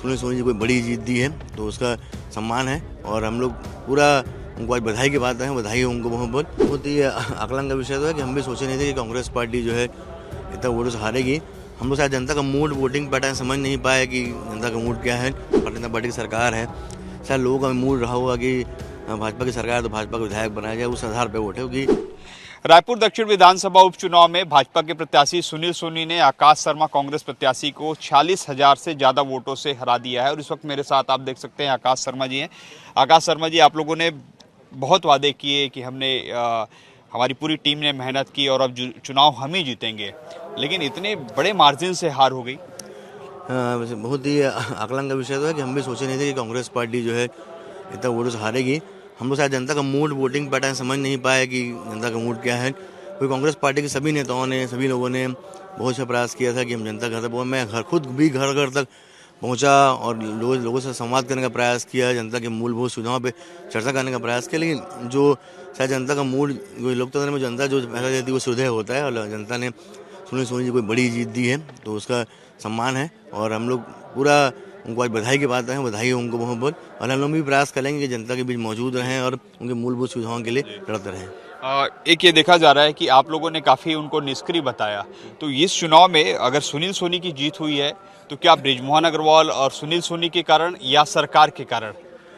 सुनील सोनी जी कोई बड़ी जीत दी है तो उसका सम्मान है और हम लोग पूरा उनको आज बधाई की बात है, बधाई हो उनको बहुत ही आकलन का विषय तो है कि हम भी सोचे नहीं थे कि कांग्रेस पार्टी जो है इतना वोटों से हारेगी। हम लोग शायद जनता का मूड वोटिंग पैटर्न समझ नहीं पाए कि जनता का मूड क्या है। भारतीय जनता पार्टी की सरकार है, शायद लोगों का मूड रहा होगा कि भाजपा की सरकार तो भाजपा को विधायक बनाया जाए, उस आधार पर वोट होगी। रायपुर दक्षिण विधानसभा उपचुनाव में भाजपा के प्रत्याशी सुनील सोनी ने आकाश शर्मा कांग्रेस प्रत्याशी को 46,000 से ज्यादा वोटों से हरा दिया है। और इस वक्त मेरे साथ आप देख सकते हैं आकाश शर्मा जी हैं। आकाश शर्मा जी, आप लोगों ने बहुत वादे किए कि हमारी पूरी टीम ने मेहनत की और अब चुनाव हम ही जीतेंगे, लेकिन इतने बड़े मार्जिन से हार हो गई। बहुत ही आकलन का विषय तो है कि हम भी सोचे नहीं थे कि कांग्रेस पार्टी जो है इतना वोटों से हारेगी। हम लोग शायद जनता का मूड वोटिंग पैटर्न समझ नहीं पाए कि जनता का मूड क्या है। कोई कांग्रेस पार्टी के सभी नेताओं ने, सभी लोगों ने बहुत सा प्रयास किया था कि हम जनता घर तक, मैं खुद भी घर घर तक पहुंचा और लोगों से संवाद करने का प्रयास किया, जनता के मूलभूत सुविधाओं पे चर्चा करने का प्रयास किया। लेकिन जो शायद जनता का मूड, लोकतंत्र में जनता जो पहला देती है वो सुविधा होता है और जनता ने सुनील सोनी जी कोई बड़ी जीत दी है तो उसका सम्मान है और हम लोग पूरा उनको आज बधाई की बात है, बधाई हो उनको बहुत और हम लोग भी प्रयास करेंगे कि जनता के बीच मौजूद रहें और उनके मूलभूत सुविधाओं के लिए लड़ते रहें। एक ये देखा जा रहा है कि आप लोगों ने काफी उनको निष्क्रिय बताया, तो इस चुनाव में अगर सुनील सोनी की जीत हुई है तो क्या बृजमोहन अग्रवाल और सुनील सोनी के कारण या सरकार के कारण?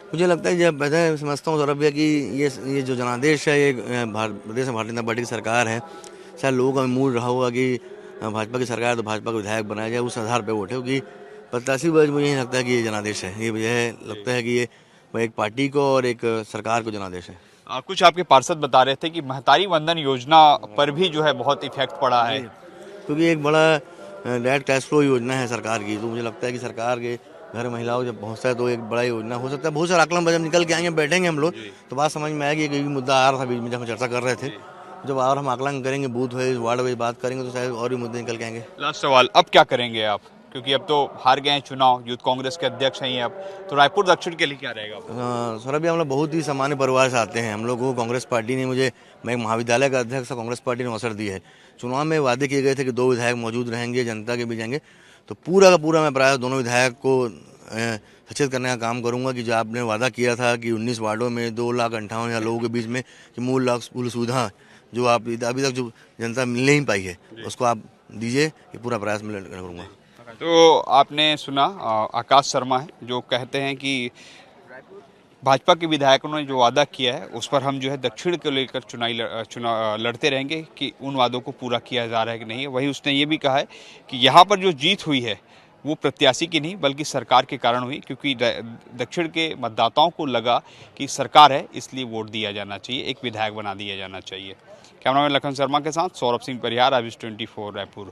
मुझे लगता है, जब मैं समझता हूँ सौरभ भैया कि ये जो जनादेश है, ये प्रदेश में भारतीय जनता पार्टी की सरकार है, शायद लोगों का मूड रहा होगा कि भाजपा की सरकार तो भाजपा को विधायक बनाया जाए, उस आधार पर वोट है। क्योंकि प्रत्याशी मुझे नहीं लगता है कि ये जनादेश है, ये लगता है कि ये एक पार्टी को और एक सरकार को जनादेश है। कुछ आपके पार्षद बता रहे थे कि महतारी वंदन योजना पर भी जो है बहुत इफेक्ट पड़ा है, क्योंकि एक बड़ा डायरेक्ट कैश फ्लो योजना है सरकार की। तो मुझे लगता है कि सरकार के घर महिलाओं जब पहुंचता है तो एक बड़ा योजना हो सकता है। बहुत सारे आकलन जब निकल के आएंगे, बैठेंगे हम लोग तो बात समझ में आएगी कि मुद्दा आ रहा था बीच में जब हम चर्चा कर रहे थे। जब और हम आकलन करेंगे, बूथ वाइज, वार्ड वाइज बात करेंगे तो शायद और भी मुद्दे निकल के आएंगे। लास्ट सवाल, अब क्या करेंगे आप, क्योंकि अब तो हार गए हैं चुनाव, यूथ कांग्रेस के अध्यक्ष हैं अब, तो रायपुर दक्षिण के लिए क्या रहेगा? सौरभ भैया, हम लोग बहुत ही सामान्य परिवार से आते हैं। हम लोग को कांग्रेस पार्टी ने, मैं एक महाविद्यालय का अध्यक्ष, कांग्रेस पार्टी ने अवसर दी है। चुनाव में वादे किए गए थे कि 2 विधायक मौजूद रहेंगे, जनता के बीच जाएंगे, तो पूरा का पूरा मैं प्रयास दोनों विधायक को सचेत करने का काम करूंगा कि जो आपने वादा किया था कि 19 वार्डों में 2,58,000 लोगों के बीच में कि मूल सुविधा जो आप अभी तक जो जनता मिल नहीं पाई है उसको आप दीजिए, ये पूरा प्रयास मैं करूँगा। तो आपने सुना, आकाश शर्मा है जो कहते हैं कि भाजपा के विधायकों ने जो वादा किया है उस पर हम जो है दक्षिण को लेकर चुनाव लड़ते रहेंगे कि उन वादों को पूरा किया जा रहा है कि नहीं। वही उसने ये भी कहा है कि यहाँ पर जो जीत हुई है वो प्रत्याशी की नहीं बल्कि सरकार के कारण हुई, क्योंकि दक्षिण के मतदाताओं को लगा कि सरकार है इसलिए वोट दिया जाना चाहिए, एक विधायक बना दिया जाना चाहिए। कैमरामैन लखन शर्मा के साथ सौरभ सिंह परिहार, IBC 24 रायपुर।